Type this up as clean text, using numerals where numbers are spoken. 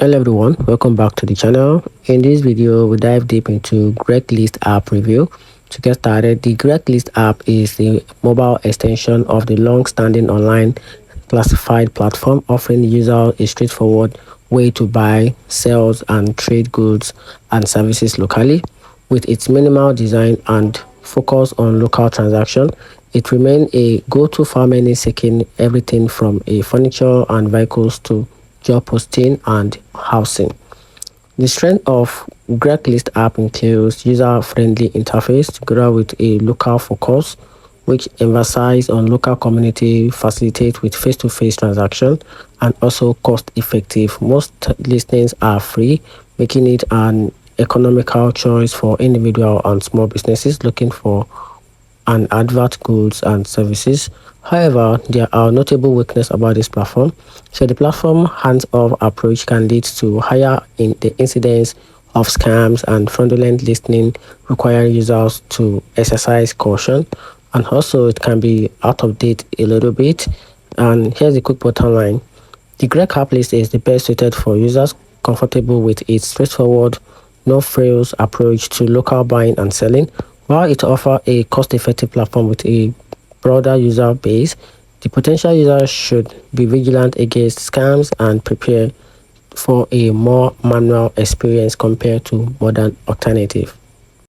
Hello everyone, welcome back to the channel. In this video, we dive deep into CRAIGSLIST app review. To get started, the CRAIGSLIST app is the mobile extension of the long-standing online classified platform, offering users a straightforward way to buy, sell, and trade goods and services locally. With its minimal design and focus on local transaction, it remains a go-to for many seeking everything from furniture and vehicles to job posting and housing. The strength of CRAIGSLIST app includes user-friendly interface together with a local focus, which emphasizes on local community, facilitate with face-to-face transaction, and also cost-effective. Most listings are free, making it an economical choice for individual and small businesses looking for and advert goods and services. However, there are notable weaknesses about this platform. So the platform hands-off approach can lead to higher in the incidence of scams and fraudulent listening, requiring users to exercise caution. And also it can be out of date a little bit. And here's the quick bottom line. The CRAIGSLIST is the best suited for users comfortable with its straightforward, no-frills approach to local buying and selling. While it offers a cost-effective platform with a broader user base, the potential users should be vigilant against scams and prepare for a more manual experience compared to modern alternative.